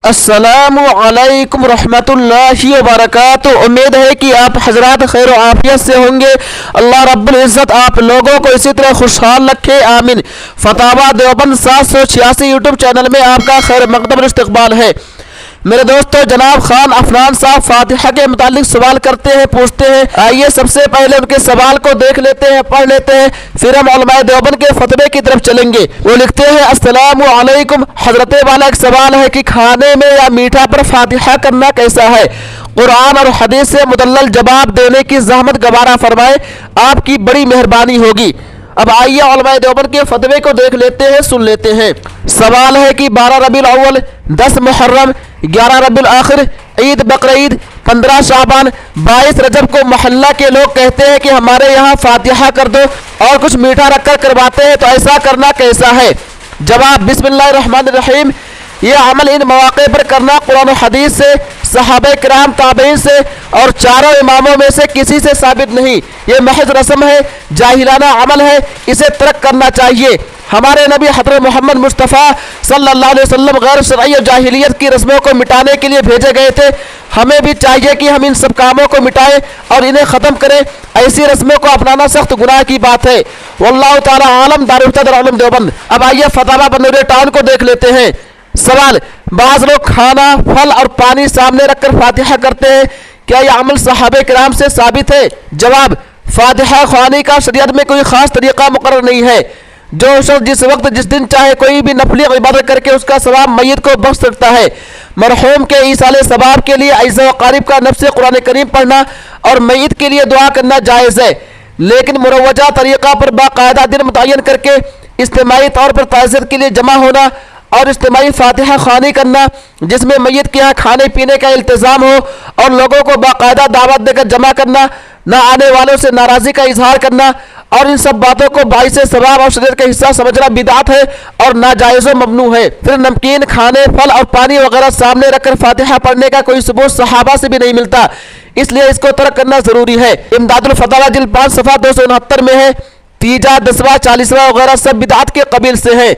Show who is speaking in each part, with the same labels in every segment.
Speaker 1: अस्सलामु अलैकुम रहमतुल्लाहि व बरकातुहू। उम्मीद है कि आप हजरात खैर आफियत से होंगे। अल्लाह रब्बुल इज़्ज़त आप लोगों को इसी तरह खुशहाल रखे, आमीन। फतावा देवबंद 786 यूट्यूब चैनल में आपका खैर मकदम इस्तकबाल है। मेरे दोस्तों, जनाब खान अफनान साहब फातिहा के मुतालिक सवाल करते हैं, पूछते हैं। आइए सबसे पहले उनके सवाल को देख लेते हैं, पढ़ लेते हैं, फिर हम उलमाए देवबंद के फतवे की तरफ चलेंगे। वो लिखते हैं, अस्सलामु अलैकुम हजरत वाला एक सवाल है कि खाने में या मीठा पर फातिहा करना कैसा है। कुरान और हदीस से मुदल्लल जवाब देने की ज़हमत गवारा फरमाए, आपकी बड़ी मेहरबानी होगी। अब आइए उलमाए देवबंद के फतवे को देख लेते हैं, सुन लेते हैं। सवाल है कि 12 रबीउल अव्वल, 10 मुहर्रम, 11 रबीउल आखिर, ईद बकरीद, 15 शाबान, 22 रजब को मोहल्ला के लोग कहते हैं कि हमारे यहाँ फातिहा कर दो और कुछ मीठा रखकर करवाते हैं, तो ऐसा करना कैसा है। जवाब, बिस्मिल्लाहिर्रहमानिर्रहीम। ये अमल इन मौके पर करना कुरान और हदीस से, सहाबा किराम, ताबईन से और चारों इमामों में से किसी से साबित नहीं। ये महज रस्म है, जाहिलाना अमल है, इसे तर्क करना चाहिए। हमारे नबी हज़रत मोहम्मद मुस्तफ़ा सल्लल्लाहु अलैहि वसल्लम गैर शरई और जाहिलियत की रस्मों को मिटाने के लिए भेजे गए थे। हमें भी चाहिए कि हम इन सब कामों को मिटाएं और इन्हें ख़त्म करें। ऐसी रस्मों को अपनाना सख्त गुनाह की बात है। वल्लाहु ताला आलम। दारुल उलूम देवबंद। अब आइए फतावा बन्नूर टाउन को देख लेते हैं। सवाल, बाज़ लोग खाना, फल और पानी सामने रखकर फातिहा करते हैं, क्या यह अमल सहाबे किराम से साबित है। जवाब, फातिहा ख़्वानी का शरीयत में कोई ख़ास तरीक़ा मुकर्रर नहीं है। जो शख्स जिस वक्त जिस दिन चाहे कोई भी नफली इबादत करके उसका सवाब मैयत को बख्श सकता है। मरहूम के ईसाले सवाब के लिए अज़ा व क़रीब का नफ्स कुरान करीम पढ़ना और मैयत के लिए दुआ करना जायज़ है, लेकिन मुरव्वजा तरीक़ा पर बाकायदा दिन मुतय्यन करके इज्तिमाई तौर पर ताज़ियत के लिए जमा होना और इज्तिमाई फातिहा ख़्वानी करना, जिसमें मैयत के यहाँ खाने पीने का इल्तिज़ाम हो और लोगों को बाकायदा दावत देकर जमा करना, न आने वालों से नाराज़गी का इजहार करना और इन सब बातों को बाइस सवाब और शरीयत का हिस्सा समझना बिदात है और नाजायज़ ममनू है। फिर नमकीन, खाने, फल और पानी वगैरह सामने रखकर फातिहा पढ़ने का कोई सबूत सहाबा से भी नहीं मिलता, इसलिए इसको तर्क करना जरूरी है। इमदादुल फतावा जिल्द 5 सफ़ा 269 में है। तीजा, 10वां, 40वां वगैरह सब बिदात के कबील से है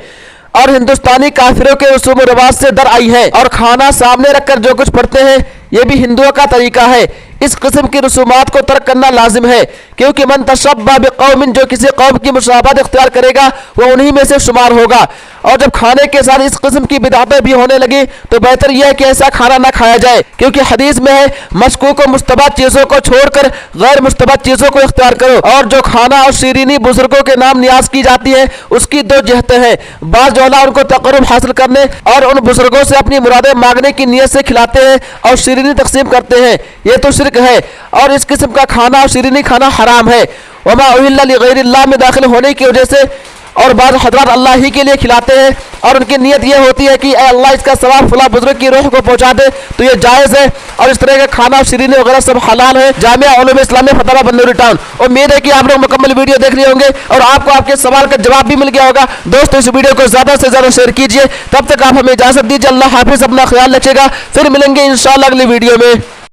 Speaker 1: और हिंदुस्तानी काफिरों के रसूम रिवाज से दर आई है। और खाना सामने रखकर जो कुछ पढ़ते हैं ये भी हिंदुओं का तरीका है। इस किस्म की रसूमात को तर्क करना लाजिम है, क्योंकि मन तशब्बह बिक़ौमिन, जो किसी कौम की मुशाबहत इख्तियार करेगा वो उन्हीं में से शुमार होगा। और जब खाने के साथ इस किस्म की बिदातें भी होने लगी तो बेहतर यह है कि ऐसा खाना ना खाया जाए, क्योंकि हदीस में है, मशकूक व मुस्तबद चीज़ों को छोड़कर गैर मुस्तबद चीज़ों को इख्तियार करो। और जो खाना और शीरीनी बुजुर्गों के नाम नियाज की जाती है उसकी दो जहतें हैं। बाज़ जौला उनको तक़र्रुब हासिल करने और उन बुजुर्गों से अपनी मुरादें मांगने की नीयत से खिलाते हैं और शीरीनी तकसीम करते हैं, ये तो शिर्क है और इस किस्म का खाना और शीरीनी खाना हराम है। वमा उहिल्ला लिगैरिल्लाह में दाखिल होने की वजह से और बाद हज़रात अल्लाह ही के लिए खिलाते हैं और उनकी नीयत ये होती है कि अल्लाह इसका सवाब फला बुजुर्ग की रूह को पहुंचा दे, तो ये जायज़ है। और इस तरह का खाना और शीरीनी वगैरह सब हलाल है। जामिया उलूम इस्लाम में फतावा बन्नूर टाउन। उम्मीद है कि आप लोग मुकम्मल वीडियो देख लिए होंगे और आपको आपके सवाल का जवाब भी मिल गया होगा। दोस्तों, इस वीडियो को ज़्यादा से ज़्यादा शेयर कीजिए। तब तक आप हमें इजाज़त दीजिए। अल्लाह हाफिज़, अपना ख्याल रखिएगा। फिर मिलेंगे इंशाअल्लाह अगली वीडियो में।